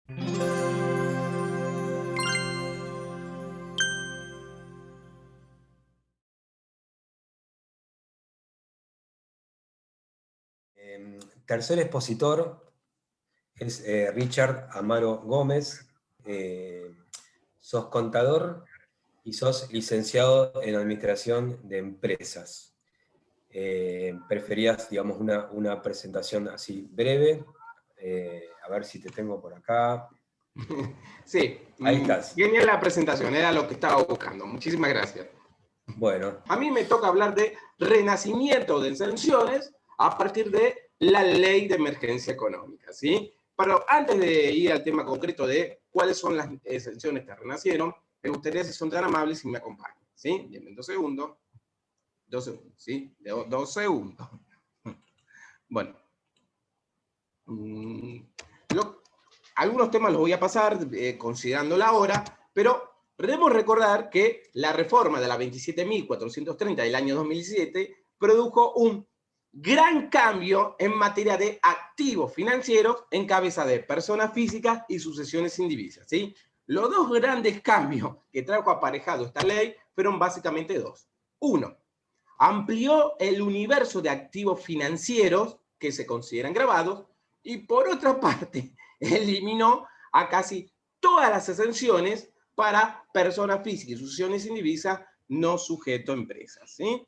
Tercer expositor es Richard Amaro Gómez. Sos contador y sos licenciado en Administración de Empresas. ¿Preferías, digamos, una presentación así breve? A ver si te tengo por acá. Sí, ahí estás. Genial la presentación, era lo que estaba buscando. Muchísimas gracias. Bueno. A mí me toca hablar de renacimiento de exenciones a partir de la Ley de Emergencia Económica, ¿sí? Pero antes de ir al tema concreto de cuáles son las exenciones que renacieron, me gustaría, si son tan amables, si me acompañan, ¿sí? Bien, 2 segundos. 2 segundos, ¿sí? 2 segundos. Bueno. Algunos temas los voy a pasar considerando la hora, pero debemos recordar que la reforma de la 27.430 del año 2007 produjo un gran cambio en materia de activos financieros en cabeza de personas físicas y sucesiones sin divisas, ¿sí? Los dos grandes cambios que trajo aparejado esta ley fueron básicamente dos. Uno, amplió el universo de activos financieros que se consideran gravados, y por otra parte, eliminó a casi todas las exenciones para personas físicas y sucesiones sin divisa no sujeto a empresas, ¿sí?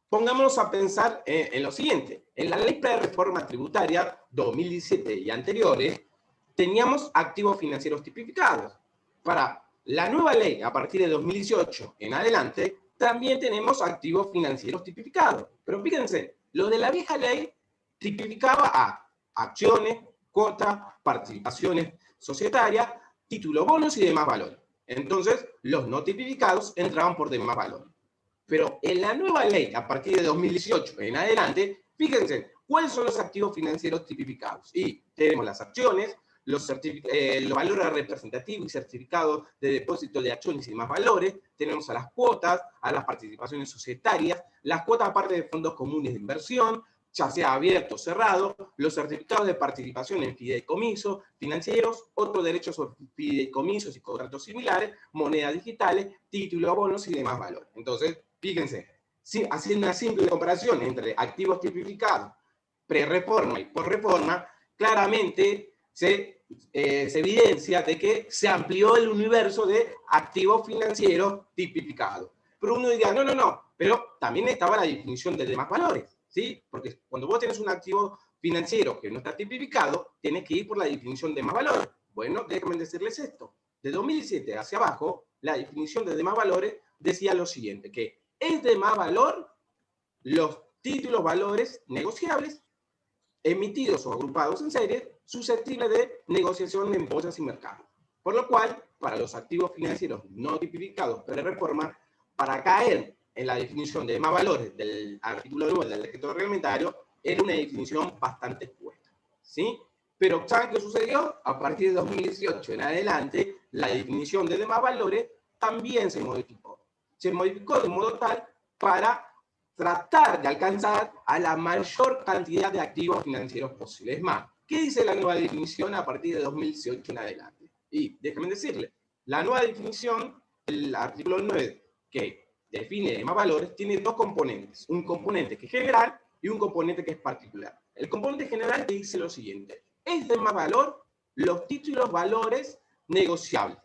Pongámonos a pensar en lo siguiente. En la Ley de Reforma Tributaria 2017 y anteriores, teníamos activos financieros tipificados. Para la nueva ley, a partir de 2018 en adelante, también tenemos activos financieros tipificados. Pero fíjense, lo de la vieja ley tipificaba a acciones, cuotas, participaciones societarias, títulos, bonos y demás valores. Entonces, los no tipificados entraban por demás valores. Pero en la nueva ley, a partir de 2018 en adelante, fíjense, ¿cuáles son los activos financieros tipificados? Y tenemos las acciones, los valores representativos y certificados de depósito de acciones y demás valores, tenemos a las cuotas, a las participaciones societarias, las cuotas aparte de fondos comunes de inversión, ya sea abierto o cerrado, los certificados de participación en fideicomisos financieros, otros derechos sobre fideicomisos y contratos similares, monedas digitales, títulos, bonos y demás valores. Entonces, fíjense, haciendo una simple comparación entre activos tipificados, pre-reforma y post-reforma, claramente se evidencia de que se amplió el universo de activos financieros tipificados. Pero uno diría, no, pero también estaba la definición de demás valores, ¿sí? Porque cuando vos tenés un activo financiero que no está tipificado, tenés que ir por la definición de demás valores. Bueno, déjenme decirles esto. De 2017 hacia abajo, la definición de demás valores decía lo siguiente, que es de más valor los títulos valores negociables emitidos o agrupados en serie susceptibles de negociación en bolsas y mercados. Por lo cual, para los activos financieros no tipificados pre-reforma, para caer en la definición de demás valores del artículo 9 del decreto reglamentario, era una definición bastante expuesta, ¿sí? Pero ¿saben qué sucedió? A partir de 2018 en adelante, la definición de demás valores también se modificó. Se modificó de modo tal para tratar de alcanzar a la mayor cantidad de activos financieros posibles. Es más, ¿qué dice la nueva definición a partir de 2018 en adelante? Y déjenme decirle, la nueva definición, el artículo 9, que define demás valores, tiene dos componentes. Un componente que es general y un componente que es particular. El componente general te dice lo siguiente. Es de más valor los títulos valores negociables,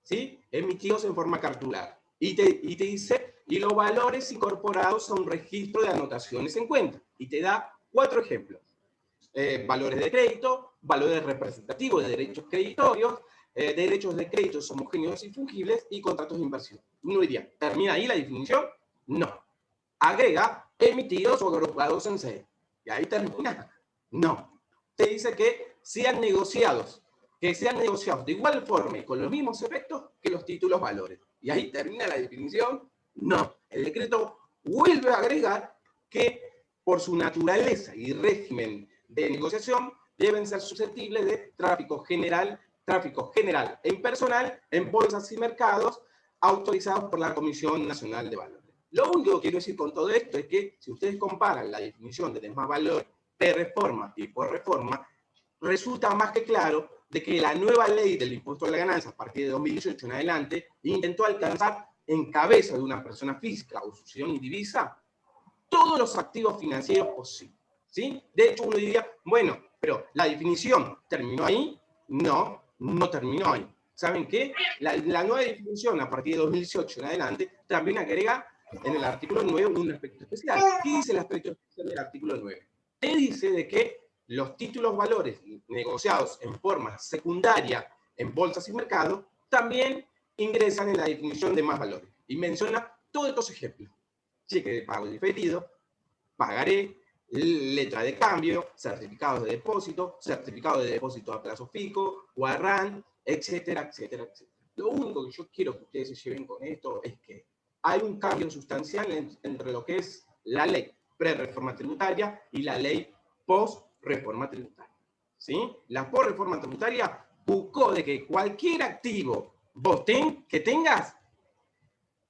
¿sí? Emitidos en forma cartular. Y te dice, y los valores incorporados a un registro de anotaciones en cuenta. Y te da 4 ejemplos. Valores de crédito, valores representativos de derechos creditorios, derechos de créditos homogéneos y fungibles y contratos de inversión. Uno diría, ¿termina ahí la definición? No. Agrega emitidos o agrupados en serie. ¿Y ahí termina? No. Te dice que sean negociados de igual forma y con los mismos efectos que los títulos valores. ¿Y ahí termina la definición? No. El decreto vuelve a agregar que por su naturaleza y régimen de negociación deben ser susceptibles de tráfico general e impersonal en bolsas y mercados autorizados por la Comisión Nacional de Valores. Lo único que quiero decir con todo esto es que si ustedes comparan la definición de demás valor pre-reforma y por reforma, resulta más que claro de que la nueva ley del impuesto a la ganancia, a partir de 2018 en adelante, intentó alcanzar en cabeza de una persona física o sucesión indivisa todos los activos financieros posibles, ¿sí? De hecho, uno diría, bueno, pero la definición terminó ahí. No, no terminó ahí. ¿Saben qué? La nueva definición, a partir de 2018 en adelante, también agrega en el artículo 9 un aspecto especial. ¿Qué dice el aspecto especial del artículo 9? Te dice de que los títulos valores negociados en forma secundaria en bolsas y mercados también ingresan en la definición de más valores. Y menciona todos estos ejemplos. Cheque de pago diferido, pagaré, letra de cambio, certificados de depósito a plazo fijo, warrant, etcétera, etcétera, etcétera. Lo único que yo quiero que ustedes se lleven con esto es que hay un cambio sustancial entre lo que es la ley pre-reforma tributaria y la ley post-reforma tributaria. ¿Sí? La post-reforma tributaria buscó de que cualquier activo que tengas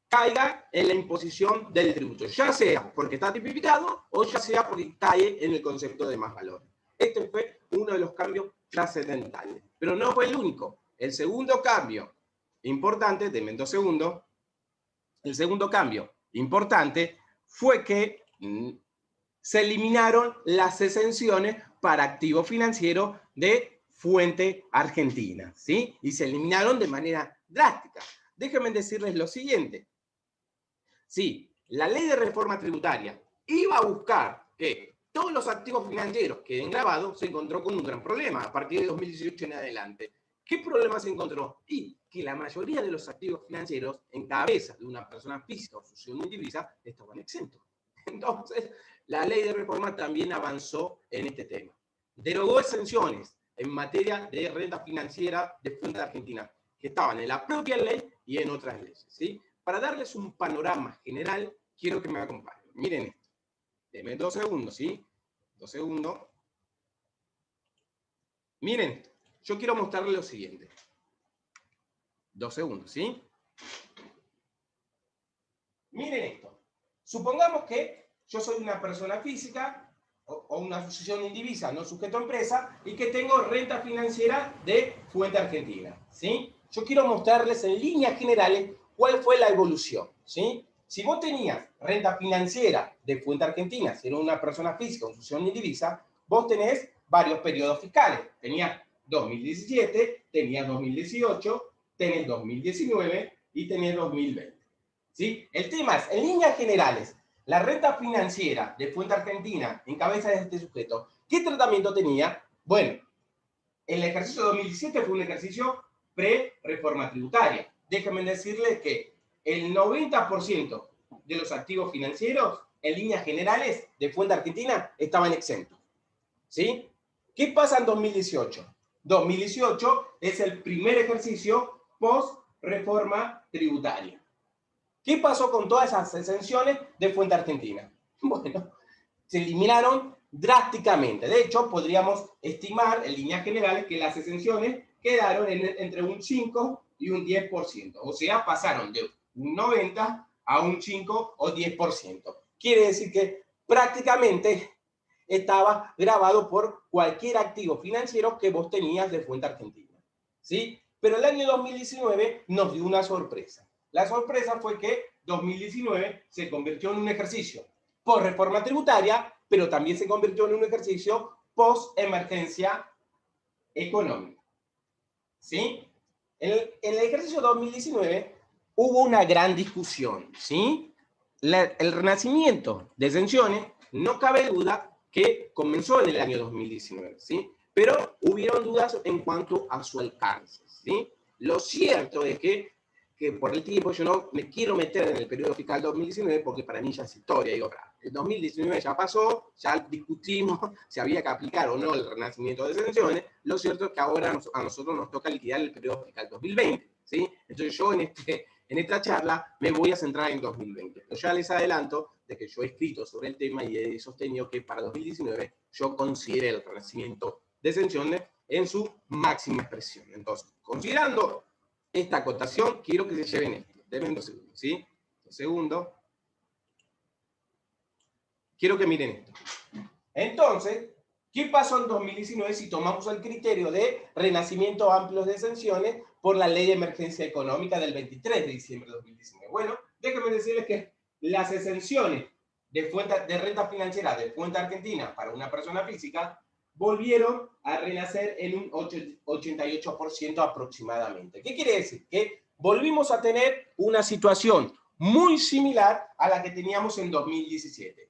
caiga en la imposición del tributo, ya sea porque está tipificado o ya sea porque cae en el concepto de más valor. Este fue uno de los cambios trascendentales, pero no fue el único. El segundo cambio importante, denme 2 segundos, el segundo cambio importante fue que se eliminaron las exenciones para activos financieros de fuente argentina, ¿sí? Y se eliminaron de manera drástica. Déjenme decirles lo siguiente. Sí, la ley de reforma tributaria iba a buscar que todos los activos financieros queden grabados, se encontró con un gran problema a partir de 2018 en adelante. ¿Qué problema se encontró? Y que la mayoría de los activos financieros en cabeza de una persona física o sucesión indivisa estaban exentos. Entonces, la ley de reforma también avanzó en este tema. Derogó exenciones en materia de renta financiera de fuente argentina, que estaban en la propia ley y en otras leyes, ¿sí? Para darles un panorama general, quiero que me acompañen. Miren esto. Denme 2 segundos, ¿sí? 2 segundos. Miren esto. Yo quiero mostrarles lo siguiente. 2 segundos, ¿sí? Miren esto. Supongamos que yo soy una persona física o una asociación indivisa, no sujeto a empresa, y que tengo renta financiera de fuente argentina, ¿sí? Yo quiero mostrarles en líneas generales cuál fue la evolución, ¿sí? Si vos tenías renta financiera de fuente argentina, si eres una persona física o asociación indivisa, vos tenés varios periodos fiscales. Tenías 2017, tenías 2018, tenés 2019 y tenés 2020. ¿Sí? El tema es, en líneas generales, la renta financiera de fuente argentina en cabeza de este sujeto, ¿qué tratamiento tenía? Bueno, el ejercicio 2017 fue un ejercicio pre-reforma tributaria. Déjenme decirles que el 90% de los activos financieros, en líneas generales, de fuente argentina, estaban exentos. ¿Sí? ¿Qué pasa en 2018? 2018 es el primer ejercicio post-reforma tributaria. ¿Qué pasó con todas esas exenciones de fuente argentina? Bueno, se eliminaron drásticamente. De hecho, podríamos estimar en líneas generales que las exenciones quedaron entre un 5 y un 10%. O sea, pasaron de un 90 a un 5 o 10%. Quiere decir que prácticamente estaba grabado por cualquier activo financiero que vos tenías de fuente argentina, ¿sí? Pero el año 2019 nos dio una sorpresa. La sorpresa fue que 2019 se convirtió en un ejercicio por reforma tributaria, pero también se convirtió en un ejercicio post-emergencia económica, ¿sí? En el ejercicio 2019 hubo una gran discusión, ¿sí? El renacimiento de exenciones, no cabe duda que comenzó en el año 2019, ¿sí? Pero hubieron dudas en cuanto a su alcance, ¿sí? Lo cierto es que por el tiempo yo no me quiero meter en el periodo fiscal 2019 porque para mí ya es historia. Digo, el 2019 ya pasó, ya discutimos si había que aplicar o no el renacimiento de exenciones. Lo cierto es que ahora a nosotros nos toca liquidar el periodo fiscal 2020, ¿sí? Entonces yo en esta charla me voy a centrar en 2020. Pero ya les adelanto de que yo he escrito sobre el tema y he sostenido que para 2019 yo consideré el renacimiento de exenciones en su máxima expresión. Entonces, considerando esta acotación, quiero que se lleven esto. Denme 2 segundos, ¿sí? 2 segundos. Quiero que miren esto. Entonces, ¿Qué pasó en 2019 si tomamos el criterio de renacimiento amplio de exenciones por la Ley de Emergencia Económica del 23 de diciembre de 2019? Bueno, déjenme decirles que las exenciones de renta financiera de fuente argentina para una persona física volvieron a renacer en un 88% aproximadamente. ¿Qué quiere decir? Que volvimos a tener una situación muy similar a la que teníamos en 2017.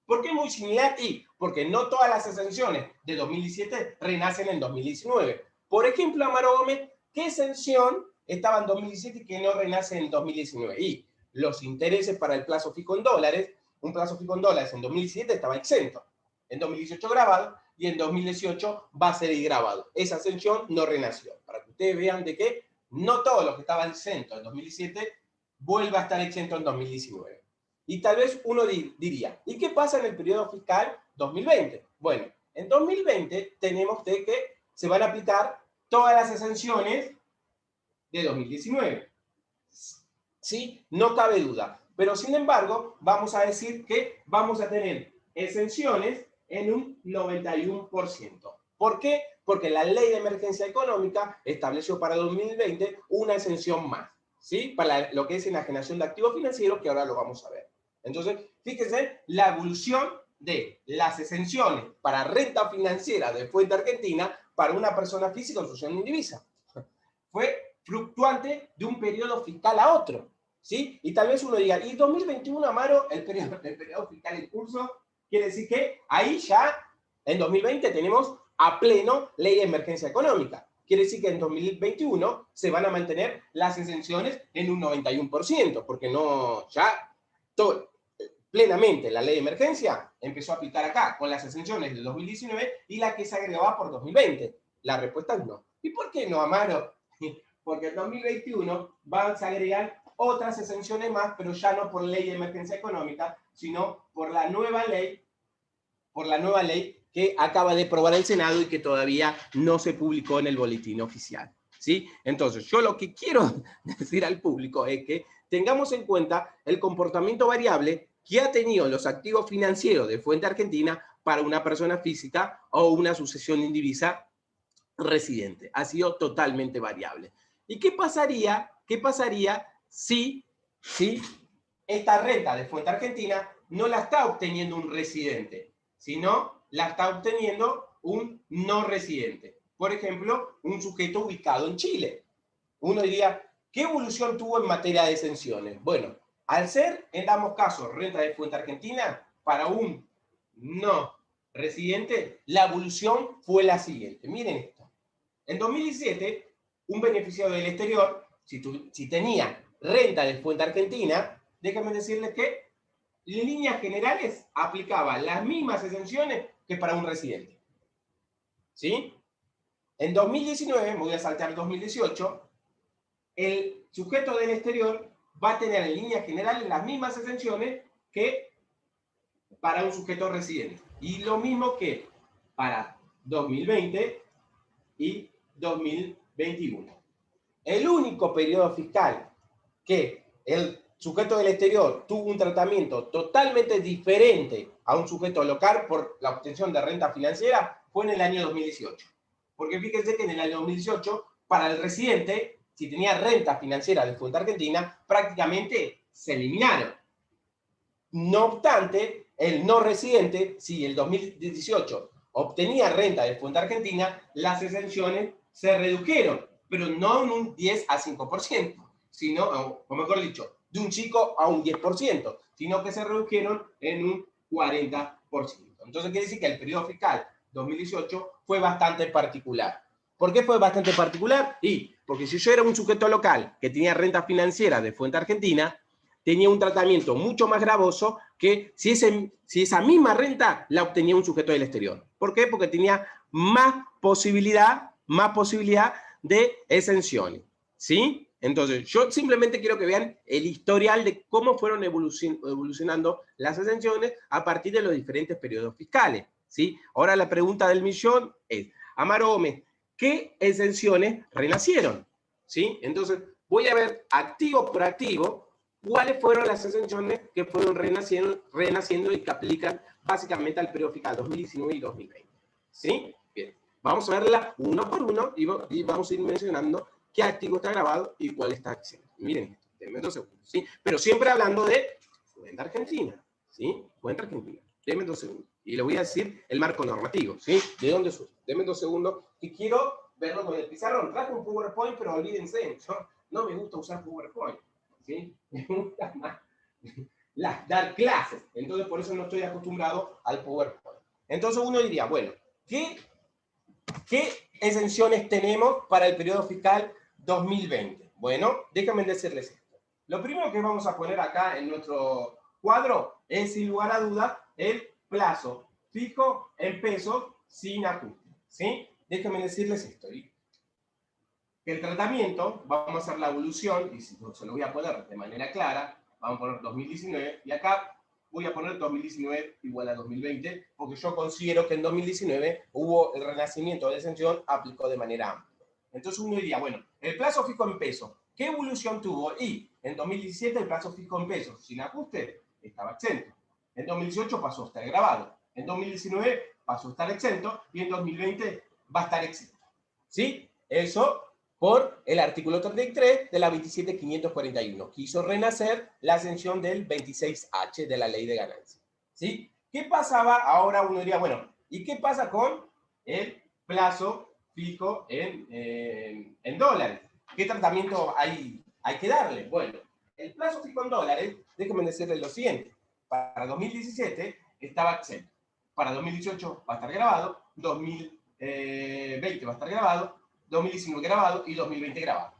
¿Por qué muy similar? Porque no todas las exenciones de 2017 renacen en 2019. Por ejemplo, Amaro Gómez, ¿qué exención estaba en 2017 y que no renace en 2019? Y los intereses para el plazo fijo en dólares, un plazo fijo en dólares en 2017 estaba exento, en 2018 grabado y en 2018 va a ser grabado. Esa exención no renació. Para que ustedes vean de que no todo lo que estaba exento en 2017 vuelve a estar exento en 2019. Y tal vez uno diría, ¿y qué pasa en el periodo fiscal 2020? Bueno, en 2020 tenemos de que se van a aplicar todas las exenciones de 2019. ¿Sí? No cabe duda. Pero sin embargo, vamos a decir que vamos a tener exenciones en un 91%. ¿Por qué? Porque la Ley de Emergencia Económica estableció para 2020 una exención más, ¿sí? Para lo que es enajenación de activos financieros, que ahora lo vamos a ver. Entonces, fíjense la evolución de las exenciones para renta financiera de fuente argentina para una persona física en sucesión indivisa. Fue fluctuante de un periodo fiscal a otro, ¿sí? Y tal vez uno diga, ¿y 2021, Amaro, el periodo fiscal en curso? Quiere decir que ahí ya, en 2020, tenemos a pleno Ley de Emergencia Económica. Quiere decir que en 2021 se van a mantener las exenciones en un 91%, porque no, ya plenamente la ley de emergencia empezó a aplicar acá con las exenciones del 2019 y la que se agregaba por 2020. La respuesta es no. ¿Y por qué no, Amaro? Porque en 2021 van a agregar otras exenciones más, pero ya no por ley de emergencia económica, sino por la nueva ley que acaba de aprobar el Senado y que todavía no se publicó en el boletín oficial, ¿sí? Entonces, yo lo que quiero decir al público es que tengamos en cuenta el comportamiento variable que ha tenido los activos financieros de fuente argentina para una persona física o una sucesión indivisa residente. Ha sido totalmente variable. ¿Y qué pasaría si esta renta de fuente argentina no la está obteniendo un residente, sino la está obteniendo un no residente? Por ejemplo, un sujeto ubicado en Chile. Uno diría, ¿qué evolución tuvo en materia de exenciones? Bueno, al ser, en ambos casos, renta de fuente argentina, para un no residente, la evolución fue la siguiente. Miren esto. En 2017, un beneficiario del exterior, si tenía renta de fuente argentina, déjenme decirles que en líneas generales aplicaba las mismas exenciones que para un residente. ¿Sí? En 2019, me voy a saltar 2018, el sujeto del exterior va a tener en líneas generales las mismas exenciones que para un sujeto residente. Y lo mismo que para 2020 y 2021. El único periodo fiscal que el sujeto del exterior tuvo un tratamiento totalmente diferente a un sujeto local por la obtención de renta financiera fue en el año 2018. Porque fíjense que en el año 2018, para el residente, si tenía renta financiera de fuente argentina, prácticamente se eliminaron. No obstante, el no residente, si el 2018 obtenía renta de fuente argentina, las exenciones se redujeron, pero no en un 10 a 5%, sino, o mejor dicho, de un chico a un 10%, sino que se redujeron en un 40%. Entonces quiere decir que el periodo fiscal 2018 fue bastante particular. ¿Por qué fue bastante particular? Porque si yo era un sujeto local que tenía renta financiera de fuente argentina, tenía un tratamiento mucho más gravoso que si esa misma renta la obtenía un sujeto del exterior. ¿Por qué? Porque tenía más posibilidad de exenciones, ¿sí? Entonces, yo simplemente quiero que vean el historial de cómo fueron evolucionando las exenciones a partir de los diferentes periodos fiscales, ¿sí? Ahora la pregunta del millón es, Amaro Gómez, ¿qué exenciones renacieron? ¿Sí? Entonces, voy a ver activo por activo cuáles fueron las exenciones que fueron renaciendo y que aplican básicamente al periodo fiscal 2019 y 2020. ¿Sí? Bien. Vamos a verla uno por uno y vamos a ir mencionando qué activo está grabado y cuál está exento. Miren esto, denme 2 segundos, ¿sí? Pero siempre hablando de cuenta argentina, ¿sí? Cuenta argentina. Denme 2 segundos. Y le voy a decir el marco normativo, ¿sí? ¿De dónde surge? Denme 2 segundos y quiero verlo con el pizarrón. Traje un PowerPoint, pero olvídense, yo no me gusta usar PowerPoint, ¿sí? Me gusta más dar clases. Entonces, por eso no estoy acostumbrado al PowerPoint. Entonces, uno diría, bueno, ¿qué exenciones tenemos para el periodo fiscal 2020? Bueno, déjenme decirles esto. Lo primero que vamos a poner acá en nuestro cuadro es, sin lugar a duda, el plazo fijo en pesos sin ajuste, ¿sí? Déjenme decirles esto. El tratamiento, vamos a hacer la evolución, y se lo voy a poner de manera clara, vamos a poner 2019, y acá voy a poner 2019 igual a 2020, porque yo considero que en 2019 hubo el renacimiento de exención, aplicó de manera amplia. Entonces uno diría, bueno, el plazo fijo en pesos, ¿qué evolución tuvo? Y en 2017 el plazo fijo en pesos, sin ajuste, estaba exento. En 2018 pasó a estar grabado. En 2019 pasó a estar exento, y en 2020 va a estar exento. ¿Sí? Eso por el artículo 33 de la 27.541. Quiso renacer la exención del 26H de la ley de ganancia. ¿Sí? ¿Qué pasaba? Ahora uno diría, bueno, ¿y qué pasa con el plazo fijo en dólares? ¿Qué tratamiento hay que darle? Bueno, el plazo fijo en dólares, déjenme decirles lo siguiente. Para 2017 estaba exento. Para 2018 va a estar grabado, 2020 va a estar grabado, 2019 grabado y 2020 grabado.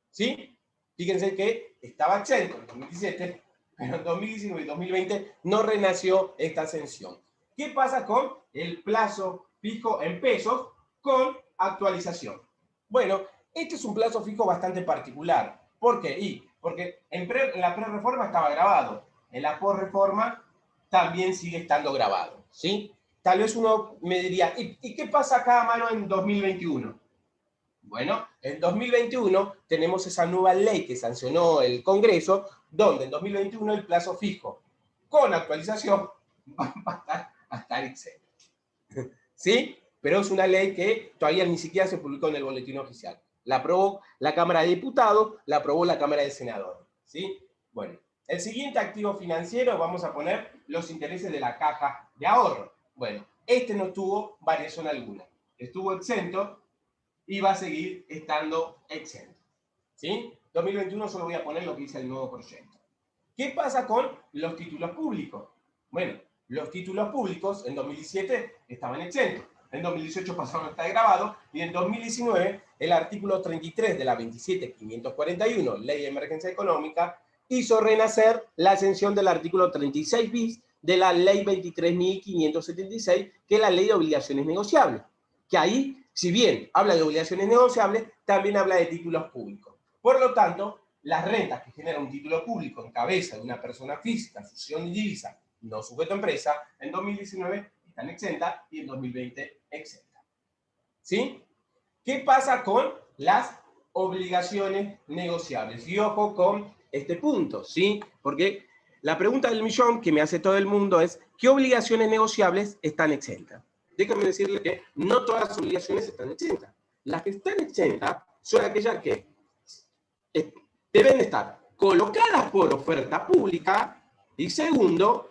¿Sí? Fíjense que estaba exento en 2017, pero en 2019 y 2020 no renació esta exención. ¿Qué pasa con el plazo fijo en pesos con actualización? Bueno, este es un plazo fijo bastante particular. ¿Por qué? Porque en la pre-reforma estaba grabado. En la post-reforma también sigue estando grabado. ¿Sí? Tal vez uno me diría, ¿y qué pasa acá, mano, en 2021? Bueno, en 2021 tenemos esa nueva ley que sancionó el Congreso, donde en 2021 el plazo fijo con actualización va a estar exento. ¿Sí? Pero es una ley que todavía ni siquiera se publicó en el boletín oficial. La aprobó la Cámara de Diputados, la aprobó la Cámara de Senadores. ¿Sí? Bueno, el siguiente activo financiero vamos a poner los intereses de la caja de ahorro. Bueno, este no tuvo variación alguna. Estuvo exento y va a seguir estando exento. ¿Sí? 2021 solo voy a poner lo que dice el nuevo proyecto. ¿Qué pasa con los títulos públicos? Bueno, los títulos públicos en 2017 estaban exentos. En 2018 pasaron a estar grabados y en 2019 el artículo 33 de la 27.541, Ley de Emergencia Económica, hizo renacer la exención del artículo 36 bis de la Ley 23.576, que es la Ley de Obligaciones Negociables. Que ahí, si bien habla de obligaciones negociables, también habla de títulos públicos. Por lo tanto, las rentas que genera un título público en cabeza de una persona física, fusión de divisa, no sujeto a empresa, en 2019 están exentas y en 2020 exentas. ¿Sí? ¿Qué pasa con las obligaciones negociables? Y ojo con este punto, ¿sí? Porque la pregunta del millón que me hace todo el mundo es, ¿qué obligaciones negociables están exentas? Déjame decirle que no todas las obligaciones están exentas. Las que están exentas son aquellas que deben estar colocadas por oferta pública y segundo,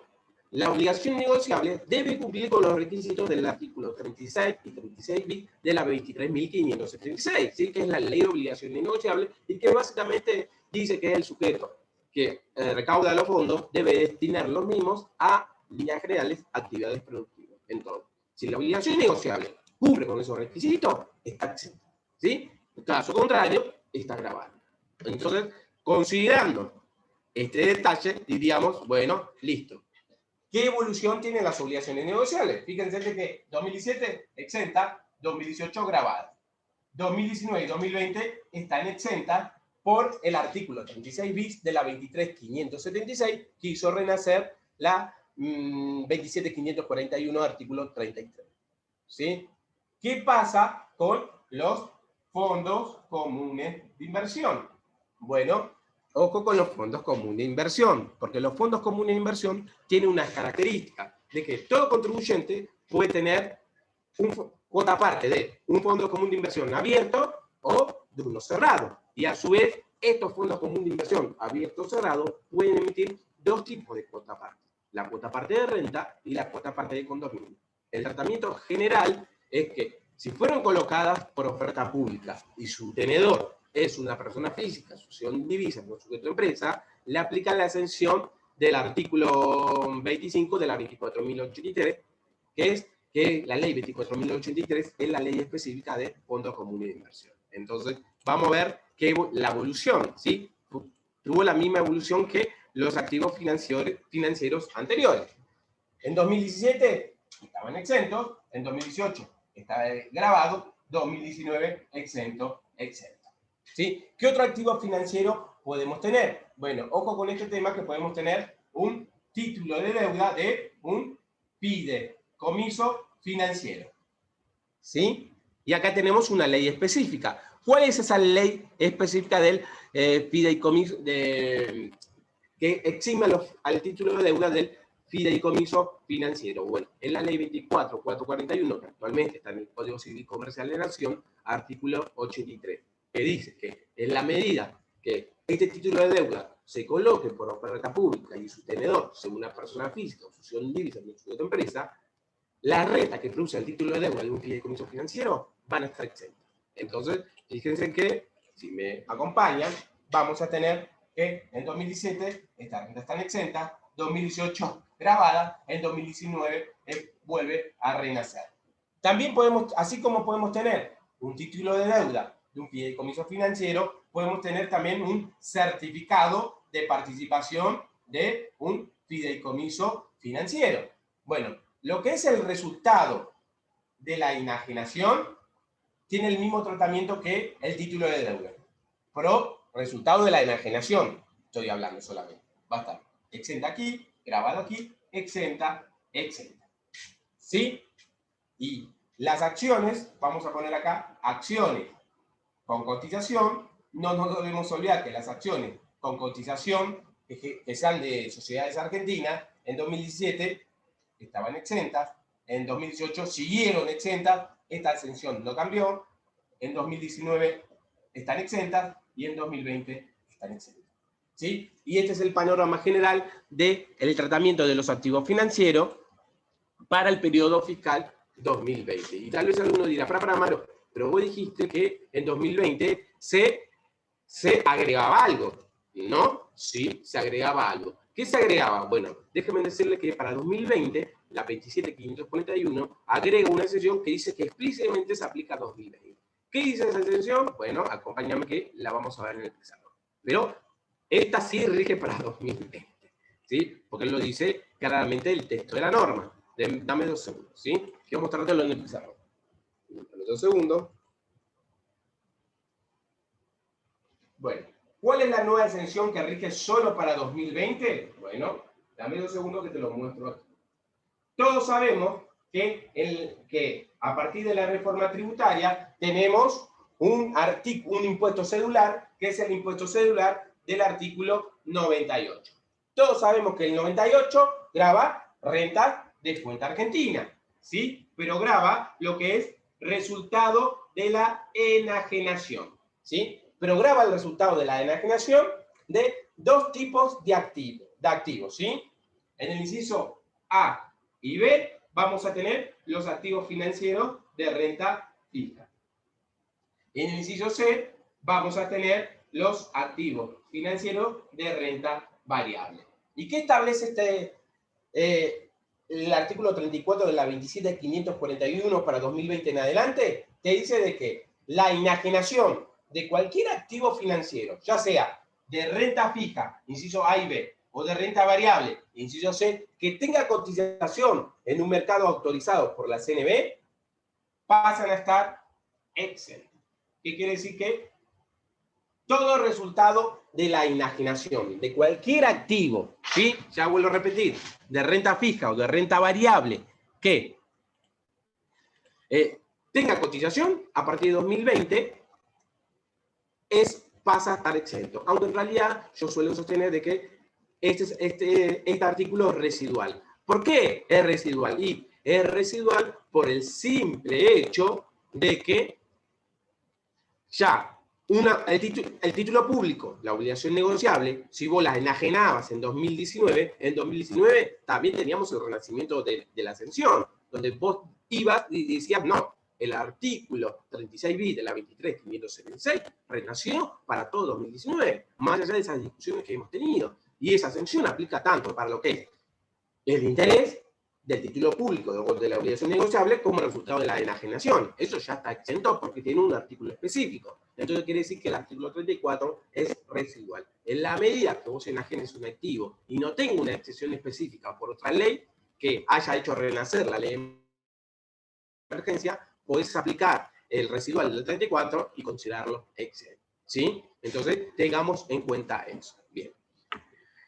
la obligación negociable debe cumplir con los requisitos del artículo 36 y 36 bis de la 23.576, ¿sí? Que es la ley de obligaciones negociables y que básicamente dice que el sujeto que recauda los fondos debe destinar los mismos a líneas generales, actividades productivas. Entonces, si la obligación negociable cumple con esos requisitos, está exenta, ¿sí? En caso contrario, está grabada. Entonces, considerando este detalle, diríamos, bueno, listo. ¿Qué evolución tienen las obligaciones negociables? Fíjense que 2017 exenta, 2018 grabada. 2019 y 2020 están exentas por el artículo 36 bis de la 23.576 que hizo renacer la 27.541 artículo 33. ¿Sí? ¿Qué pasa con los fondos comunes de inversión? Bueno, ojo con los fondos comunes de inversión, porque los fondos comunes de inversión tienen unas características de que todo contribuyente puede tener cuota parte de un fondo común de inversión abierto o de uno cerrado. Y a su vez, estos fondos comunes de inversión abiertos o cerrados pueden emitir dos tipos de cuota parte. La cuota parte de renta y la cuota parte de condominio. El tratamiento general es que si fueron colocadas por oferta pública y su tenedor es una persona física, asociación de divisas, no sujeto de empresa, le aplican la exención del artículo 25 de la 24.083, que es que la ley 24.083 es la ley específica de fondos comunes de inversión. Entonces, vamos a ver que la evolución, ¿sí? Tuvo la misma evolución que los activos financieros anteriores. En 2017 estaban exentos, en 2018 está grabado, 2019 exento. ¿Sí? ¿Qué otro activo financiero podemos tener? Bueno, ojo con este tema, que podemos tener un título de deuda de un fideicomiso financiero. ¿Sí? Y acá tenemos una ley específica. ¿Cuál es esa ley específica del fideicomiso que exime al título de deuda del fideicomiso financiero? Bueno, es la ley 24.441, que actualmente está en el Código Civil Comercial de la Nación, artículo 83, que dice que en la medida que este título de deuda se coloque por oferta pública y su tenedor sea una persona física o asociación de divisas de empresa, la renta que produce el título de deuda de un fideicomiso financiero van a estar exentas. Entonces, fíjense que, si me acompañan, vamos a tener que en 2017 estas rentas están exentas, 2018 grabada, en 2019 vuelve a renacer. También podemos, así como podemos tener un título de deuda de un fideicomiso financiero, podemos tener también un certificado de participación de un fideicomiso financiero. Bueno, lo que es el resultado de la enajenación tiene el mismo tratamiento que el título de deuda. Pero resultado de la enajenación, estoy hablando solamente. Va a estar exenta aquí, grabado aquí, exenta. ¿Sí? Y las acciones, vamos a poner acá, acciones con cotización. No nos debemos olvidar que las acciones con cotización, que sean de sociedades argentinas, en 2017 estaban exentas, en 2018 siguieron exentas, esta exención no cambió, en 2019 están exentas y en 2020 están exentas. ¿Sí? Y este es el panorama general del tratamiento de los activos financieros para el periodo fiscal 2020. Y tal vez alguno dirá, para Maro, pero vos dijiste que en 2020 se agregaba algo, ¿no? Sí, se agregaba algo. ¿Qué se agregaba? Bueno, déjenme decirle que para 2020, la 27.541 agrega una exención que dice que explícitamente se aplica a 2020. ¿Qué dice esa exención? Bueno, acompáñame que la vamos a ver en el pizarrón. Pero esta sí rige para 2020, ¿sí? Porque lo dice claramente el texto de la norma. Dame 2 segundos, ¿sí? Que vamos a tratarlo en el pizarrón. Dame 2 segundos. Bueno, ¿cuál es la nueva exención que rige solo para 2020? Bueno, dame 2 segundos que te lo muestro aquí. Todos sabemos que a partir de la reforma tributaria tenemos un impuesto cedular, que es el impuesto cedular del artículo 98. Todos sabemos que el 98 grava renta de fuente argentina, ¿sí? Pero grava lo que es resultado de la enajenación, ¿sí? Pero grava el resultado de la enajenación de 2 tipos de activos, ¿sí? En el inciso A y B vamos a tener los activos financieros de renta fija. En el inciso C vamos a tener los activos financieros de renta variable. ¿Y qué establece el artículo 34 de la 27.541 para 2020 en adelante? Te dice de que la enajenación de cualquier activo financiero, ya sea de renta fija, inciso A y B, o de renta variable, inciso C, que tenga cotización en un mercado autorizado por la CNB, pasan a estar exentos. ¿Qué quiere decir? Que todo resultado de la enajenación de cualquier activo, ¿sí? Ya vuelvo a repetir, de renta fija o de renta variable, que tenga cotización a partir de 2020, pasa a estar exento. Aunque en realidad yo suelo sostener de que este artículo es residual. ¿Por qué es residual? Y es residual por el simple hecho de que ya el título público, la obligación negociable, si vos la enajenabas en 2019 también teníamos el renacimiento de la ascensión, donde vos ibas y decías, no, el artículo 36 bis de la 23.576 renació para todo 2019, más allá de esas discusiones que hemos tenido. Y esa ascensión aplica tanto para lo que es el interés del título público de la obligación negociable como resultado de la enajenación. Eso ya está exento porque tiene un artículo específico. Entonces quiere decir que el artículo 34 es residual. En la medida que vos enajenes un activo y no tenga una excepción específica por otra ley que haya hecho renacer la ley de emergencia, podés aplicar el residual del 34 y considerarlo exento. ¿Sí? Entonces tengamos en cuenta eso. Bien.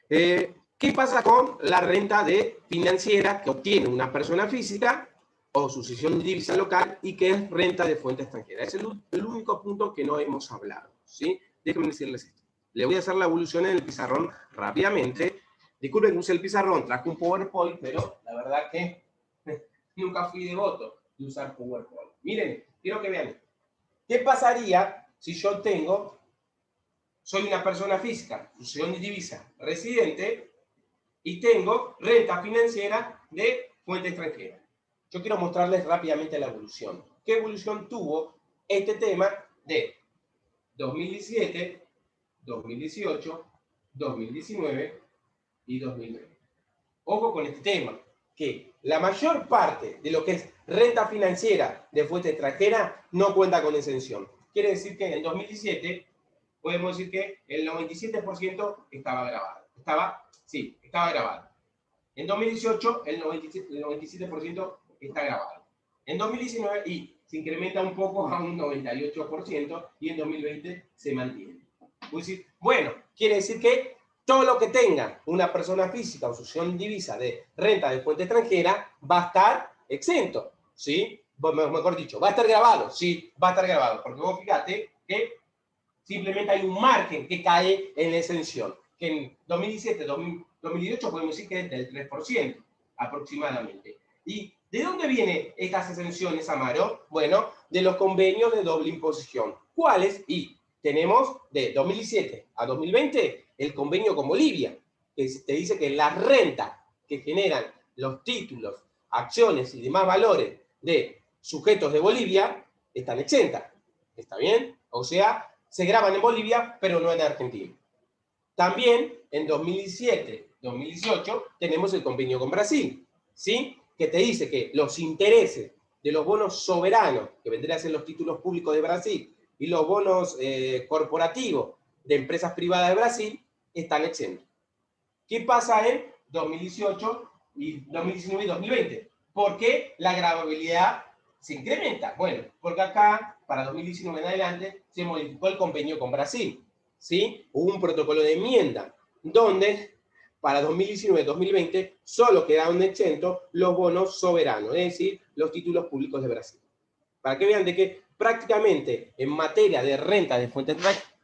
¿Qué pasa con la renta financiera que obtiene una persona física o sucesión de divisa local y que es renta de fuente extranjera? Es el único punto que no hemos hablado, ¿sí? Déjenme decirles esto. Le voy a hacer la evolución en el pizarrón rápidamente. Disculpen que use el pizarrón, traje un PowerPoint, pero la verdad que nunca fui devoto de usar PowerPoint. Miren, quiero que vean. ¿Qué pasaría si yo soy una persona física, sucesión de divisa, residente, y tengo renta financiera de fuente extranjera? Yo quiero mostrarles rápidamente la evolución. ¿Qué evolución tuvo este tema de 2017, 2018, 2019 y 2020? Ojo con este tema, que la mayor parte de lo que es renta financiera de fuente extranjera no cuenta con exención. Quiere decir que en 2017 podemos decir que el 97% estaba grabado. Estaba grabado. En 2018 el 97% está grabado. En 2019 se incrementa un poco a un 98% y en 2020 se mantiene. Bueno, quiere decir que todo lo que tenga una persona física o sucesión divisa de renta de fuente extranjera va a estar exento, ¿sí? Mejor dicho, va a estar grabado, sí, va a estar grabado, porque vos fíjate que simplemente hay un margen que cae en la exención, que en 2017, 2018 podemos decir que es del 3% aproximadamente. ¿Y de dónde vienen estas exenciones, Amaro? Bueno, de los convenios de doble imposición. ¿Cuáles? Y tenemos de 2017 a 2020 el convenio con Bolivia, que te dice que la renta que generan los títulos, acciones y demás valores de sujetos de Bolivia están exentas. ¿Está bien? O sea, se graban en Bolivia, pero no en Argentina. También en 2017-2018 tenemos el convenio con Brasil, ¿sí? Que te dice que los intereses de los bonos soberanos, que vendrían a ser los títulos públicos de Brasil, y los bonos corporativos de empresas privadas de Brasil, están exentos. ¿Qué pasa en 2018 y 2019 y 2020? ¿Por qué la gravabilidad se incrementa? Bueno, porque acá, para 2019 en adelante, se modificó el convenio con Brasil, ¿sí? Hubo un protocolo de enmienda, donde para 2019-2020 solo quedaron exentos los bonos soberanos, es decir, los títulos públicos de Brasil. Para que vean de que prácticamente en materia de renta de fuente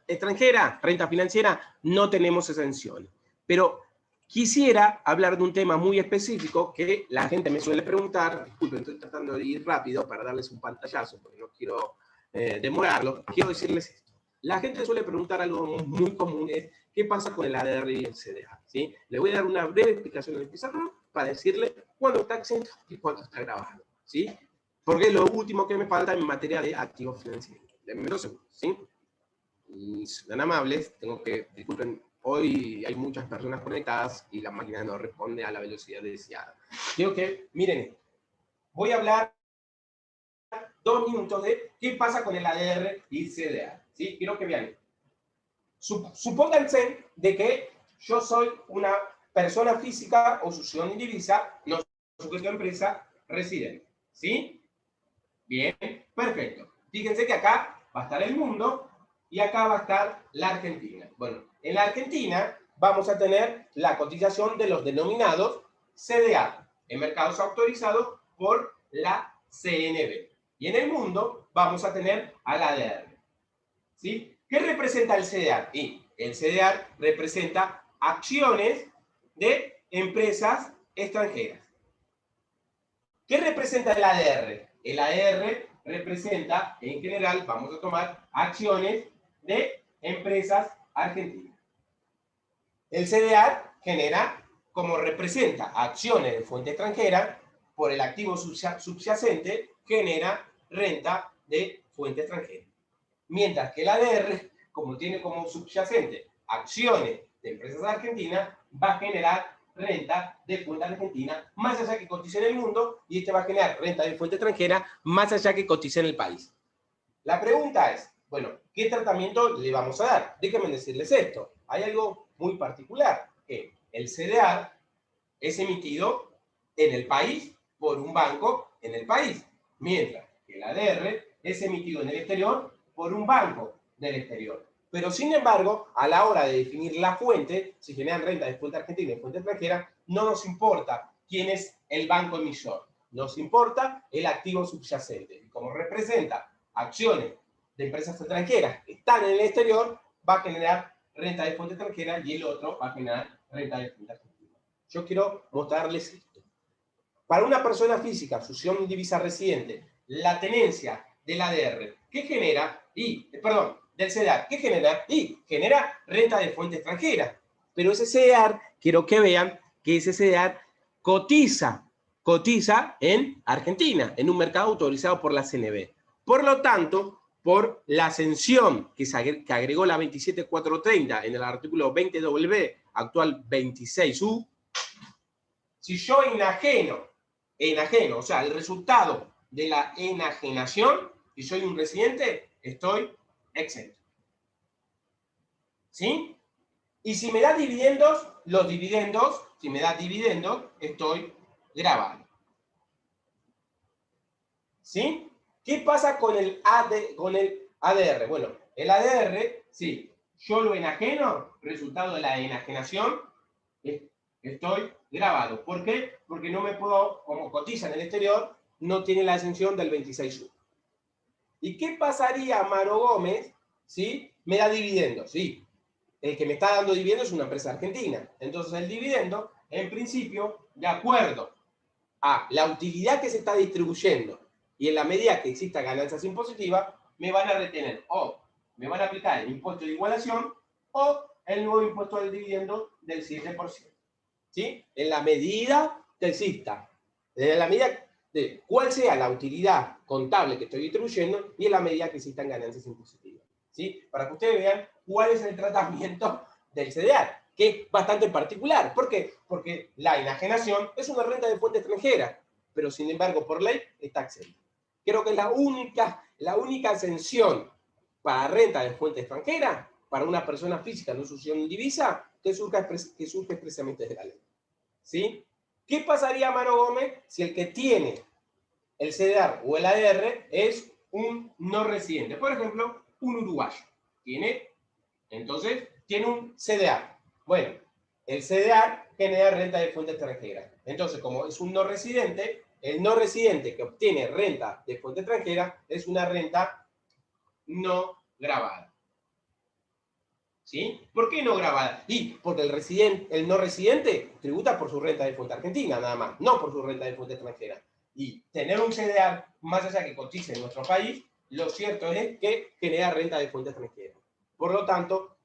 extranjera, renta financiera, no tenemos exenciones. Pero quisiera hablar de un tema muy específico que la gente me suele preguntar. Disculpen, estoy tratando de ir rápido para darles un pantallazo, porque no quiero demorarlo. Quiero decirles esto. La gente suele preguntar algo muy común, es ¿qué pasa con el ADR y el CDA? ¿Sí? Le voy a dar una breve explicación en el pizarrón para decirle cuándo está exento y cuándo está grabado, ¿sí? Porque es lo último que me falta en materia de activos financieros. Denme 2 segundos, ¿sí? Y si son amables, disculpen, hoy hay muchas personas conectadas y la máquina no responde a la velocidad deseada. Quiero que, miren esto. Voy a hablar 2 minutos de qué pasa con el ADR y CDA, ¿sí? Quiero que vean. Supónganse de que yo soy una persona física o sucesión indivisa, no sujeto de empresa, residente, ¿sí? Bien, perfecto. Fíjense que acá va a estar el mundo y acá va a estar la Argentina. Bueno, en la Argentina vamos a tener la cotización de los denominados CDA, en mercados autorizados por la CNB. Y en el mundo vamos a tener al ADR. ¿Sí? ¿Qué representa el CDR? Y el CDR representa acciones de empresas extranjeras. ¿Qué representa el ADR? El ADR representa, en general, vamos a tomar acciones de empresas argentinas. El CDR genera, como representa acciones de fuente extranjera, por el activo subyacente, genera renta de fuente extranjera. Mientras que el ADR, como tiene como subyacente acciones de empresas argentinas, va a generar renta de fuente argentina más allá que cotice en el mundo, y este va a generar renta de fuente extranjera más allá que cotice en el país. La pregunta es, bueno, ¿qué tratamiento le vamos a dar? Déjenme decirles esto. Hay algo muy particular, que el CDR es emitido en el país por un banco en el país, mientras que el ADR es emitido en el exterior por un banco del exterior. Pero sin embargo, a la hora de definir la fuente, si generan renta de fuente argentina y fuente extranjera, no nos importa quién es el banco emisor, nos importa el activo subyacente. Y como representa acciones de empresas extranjeras que están en el exterior, va a generar renta de fuente extranjera y el otro va a generar renta de fuente argentina. Yo quiero mostrarles esto. Para una persona física, fusión divisa residente, la tenencia del ADR, ¿qué genera? Del CDR, ¿qué genera? Y genera renta de fuente extranjera. Pero ese CDR, quiero que vean que ese CDR cotiza en Argentina, en un mercado autorizado por la CNB. Por lo tanto, por la ascensión que agregó la 27430 en el artículo 20W, actual 26U, si yo enajeno, o sea, el resultado de la enajenación, y soy un residente, estoy exento. ¿Sí? Y si me da dividendos, si me da dividendos, estoy grabado. ¿Sí? ¿Qué pasa con el ADR? Bueno, el ADR, sí, yo lo enajeno, resultado de la enajenación, estoy grabado. ¿Por qué? Porque no me puedo, como cotiza en el exterior, no tiene la exención del 26U. ¿Y qué pasaría, Maro Gómez, si me da dividendos? Sí, el que me está dando dividendos es una empresa argentina. Entonces el dividendo, en principio, de acuerdo a la utilidad que se está distribuyendo y en la medida que exista ganancias impositivas, me van a retener o me van a aplicar el impuesto de igualación o el nuevo impuesto del dividendo del 7%. ¿Sí? En la medida que exista, en la medida de cuál sea la utilidad contable que estoy distribuyendo y en la medida que existan ganancias impositivas. ¿Sí? Para que ustedes vean cuál es el tratamiento del CDR, que es bastante particular. ¿Por qué? Porque la enajenación es una renta de fuente extranjera, pero sin embargo por ley está exenta. Creo que es la única exención para renta de fuente extranjera, para una persona física no sucesión en divisa, que surge expresamente de la ley. ¿Sí? ¿Qué pasaría, Maro Gómez, si el que tiene el CDR o el ADR es un no residente? Por ejemplo, un uruguayo. Entonces, tiene un CDR. Bueno, el CDR genera renta de fuente extranjera. Entonces, como es un no residente, el no residente que obtiene renta de fuente extranjera es una renta no grabada. ¿Sí? ¿Por qué no grabada? Y porque el no residente tributa por su renta de fuente argentina, nada más, no por su renta de fuente extranjera. Y tener un CDR más allá que cotice en nuestro país, lo cierto es que genera renta de fuente extranjera. Por lo tanto,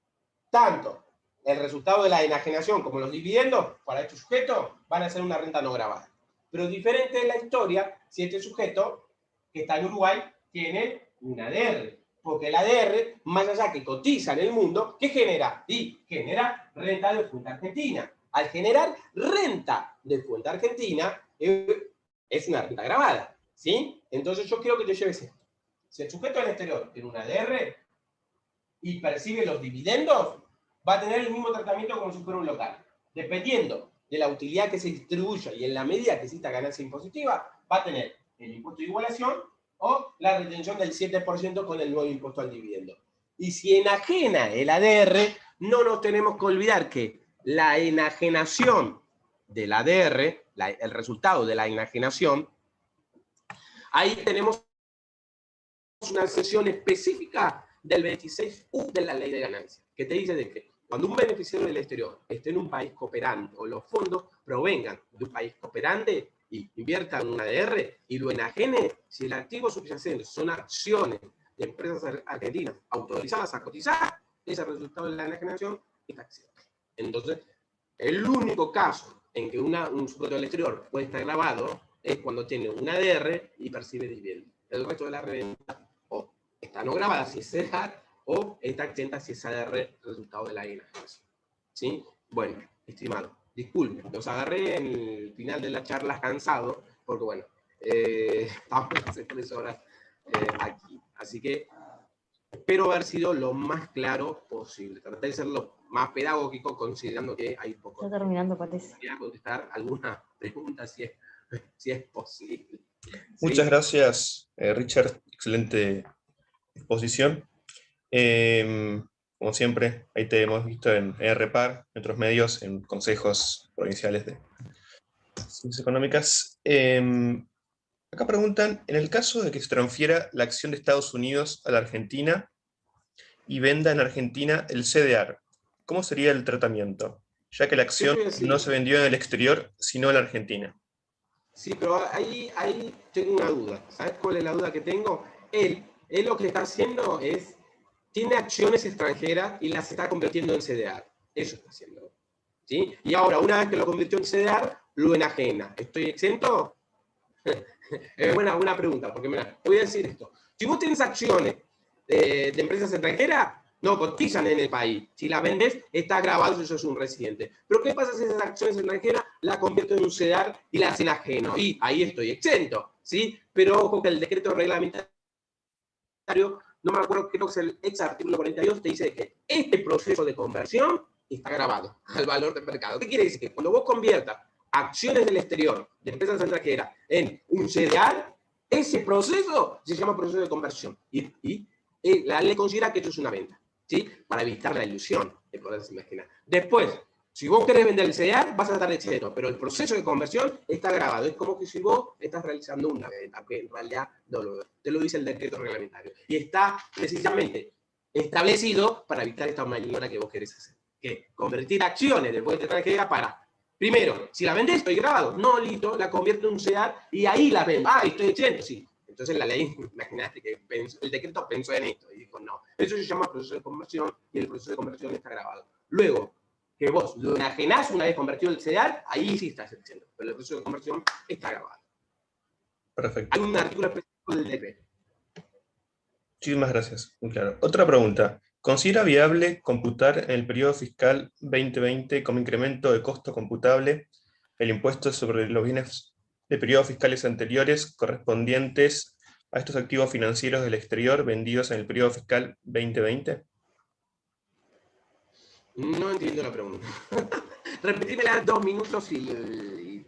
tanto el resultado de la enajenación como los dividendos para este sujeto van a ser una renta no grabada. Pero diferente es la historia si este sujeto que está en Uruguay tiene un ADR. Porque el ADR, más allá que cotiza en el mundo, ¿qué genera? Y genera renta de fuente argentina. Al generar renta de fuente argentina, es una renta grabada. ¿Sí? Entonces yo quiero que te lleves esto. Si el sujeto del exterior tiene un ADR y percibe los dividendos, va a tener el mismo tratamiento como si fuera un local. Dependiendo de la utilidad que se distribuya y en la medida que exista ganancia impositiva, va a tener el impuesto de igualación o la retención del 7% con el nuevo impuesto al dividendo. Y si enajena el ADR, no nos tenemos que olvidar que la enajenación del ADR, el resultado de la enajenación, ahí tenemos una sección específica del 26U de la ley de ganancias, que te dice de que cuando un beneficiario del exterior esté en un país cooperante o los fondos provengan de un país cooperante, y invierta en un ADR y lo enajene si el activo subyacente son acciones de empresas argentinas autorizadas a cotizar, ese resultado de la enajenación es taxable. Entonces, el único caso en que un sujeto del exterior puede estar grabado es cuando tiene un ADR y percibe dividendo. El resto de la renta o está no grabada si es CEDAR o está exenta si es ADR resultado de la enajenación. ¿Sí? Bueno, estimado, disculpe, los agarré en el final de la charla cansado, porque bueno, estamos hace 3 horas aquí. Así que espero haber sido lo más claro posible. Traté de ser lo más pedagógico, considerando que hay poco. Está terminando, parece. Voy a contestar alguna pregunta si es posible. Muchas ¿Sí? gracias, Richard. Excelente exposición. Como siempre, ahí te hemos visto en ERPAR, en otros medios, en consejos provinciales de ciencias económicas. Acá preguntan, en el caso de que se transfiera la acción de Estados Unidos a la Argentina y venda en Argentina el CDR, ¿cómo sería el tratamiento? Ya que la acción no se vendió en el exterior, sino en la Argentina. Sí, pero ahí tengo una duda. ¿Sabes cuál es la duda que tengo? Él lo que está haciendo es, tiene acciones extranjeras y las está convirtiendo en CDR. Eso está haciendo. ¿Sí? Y ahora, una vez que lo convirtió en CDR, lo enajena. ¿Estoy exento? Es buena pregunta, porque mira, te voy a decir esto. Si vos tienes acciones de empresas extranjeras, no cotizan en el país. Si la vendes, está grabado si sos un residente. Pero ¿qué pasa si esas acciones extranjeras las convierto en un CEDAR y las enajeno? Y ahí estoy exento, ¿sí? Pero ojo que el decreto reglamentario, no me acuerdo, creo que es el ex artículo 42, te dice que este proceso de conversión está grabado al valor del mercado. ¿Qué quiere decir? Que cuando vos conviertas acciones del exterior de empresas extranjeras en un CDR, ese proceso se llama proceso de conversión. Y la ley considera que esto es una venta, ¿sí? Para evitar la ilusión de poderse imaginar. Después, si vos querés vender el CDR, vas a estar exento, pero el proceso de conversión está grabado. Es como que si vos estás realizando una venta, que en realidad no te lo dice el decreto reglamentario. Y está precisamente establecido para evitar esta maniobra que vos querés hacer. Que convertir acciones de vuelta extranjera para, primero, si la vendés, estoy grabado. No, listo, la convierto en un CDR y ahí la vendo. Ah, estoy exento, sí. Entonces la ley, imagínate que el decreto pensó en esto y dijo, no, eso se llama proceso de conversión y el proceso de conversión está grabado. Luego, que vos lo enajenás una vez convertido el CDR, ahí sí estás exento, pero el proceso de conversión está grabado. Perfecto. Hay un artículo específico del decreto. Muchísimas gracias, muy claro. Otra pregunta. ¿Considera viable computar en el periodo fiscal 2020 como incremento de costo computable el impuesto sobre los bienes de periodos fiscales anteriores correspondientes a estos activos financieros del exterior vendidos en el periodo fiscal 2020? No entiendo la pregunta. Repetímela 2 minutos y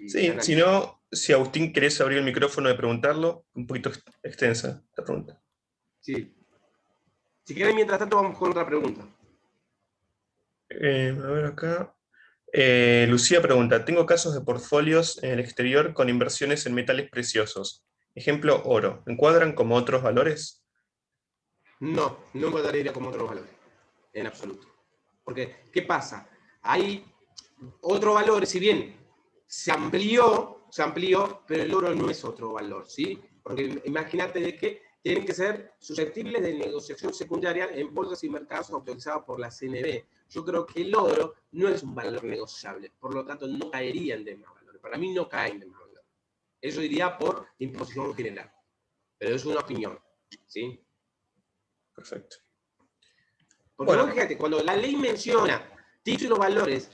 sí, analizo. si no, si Agustín querés abrir el micrófono de preguntarlo, un poquito extensa la pregunta. Sí. Si querés, mientras tanto, vamos con otra pregunta. A ver acá. Lucía pregunta, tengo casos de portfolios en el exterior con inversiones en metales preciosos. Ejemplo, oro. ¿Encuadran como otros valores? No encuadraría como otros valores, en absoluto. Porque, ¿qué pasa? Hay otro valor, si bien se amplió, pero el oro no es otro valor, ¿sí? Porque imagínate de que tienen que ser susceptibles de negociación secundaria en bolsas y mercados autorizados por la CNB. Yo creo que el oro no es un valor negociable, por lo tanto no caería en demás valores. Para mí no caen en demás valores. Eso iría por imposición general, pero es una opinión, ¿sí? Perfecto. Porque bueno, vos fíjate, cuando la ley menciona títulos valores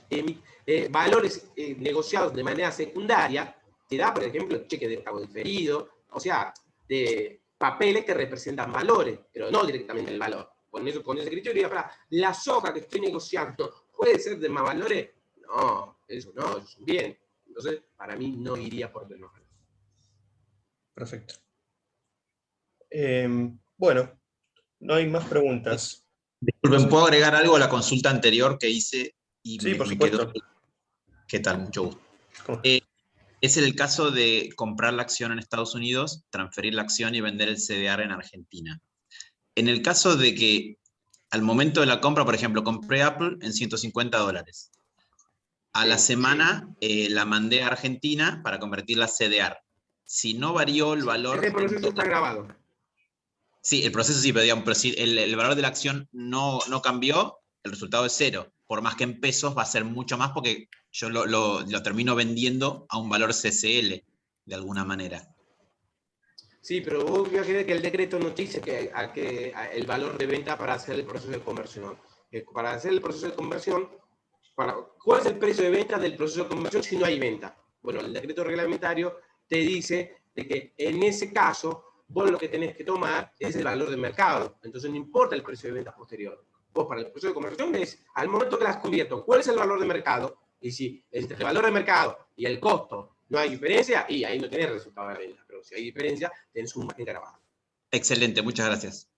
negociados de manera secundaria, te da, por ejemplo, cheque de pago diferido, o sea, de papeles que representan valores, pero no directamente el valor. Con ese criterio, la soja que estoy negociando puede ser de más valores. No, eso no, es un bien. Entonces, para mí no iría por menos valores. perfecto. Bueno, no hay más preguntas. Disculpen, ¿puedo agregar algo a la consulta anterior que hice? Y sí, por me supuesto. quedó... ¿Qué tal? Mucho gusto. ¿Cómo? Es el caso de comprar la acción en Estados Unidos, transferir la acción y vender el CDR en Argentina. En el caso de que al momento de la compra, por ejemplo, compré Apple en $150, A la Sí, semana la mandé a Argentina para convertirla a CDR. Si no varió el valor... Este proceso está grabado. Sí, el proceso sí, pero, digamos, pero si el valor de la acción no cambió, el resultado es 0. Por más que en pesos va a ser mucho más porque yo lo termino vendiendo a un valor CCL, de alguna manera. Sí, pero vos voy a creer que el decreto nos dice que el valor de venta para hacer el proceso de conversión. Para hacer el proceso de conversión, ¿cuál es el precio de venta del proceso de conversión si no hay venta? Bueno, el decreto reglamentario te dice de que en ese caso vos lo que tenés que tomar es el valor de mercado. Entonces no importa el precio de venta posterior. Vos para el proceso de conversión es al momento que las convierto, ¿cuál es el valor de mercado? Y si entre el valor de mercado y el costo no hay diferencia, y ahí no tenés resultado de venta. Pero si hay diferencia, tenés un margen grabado. Excelente, muchas gracias.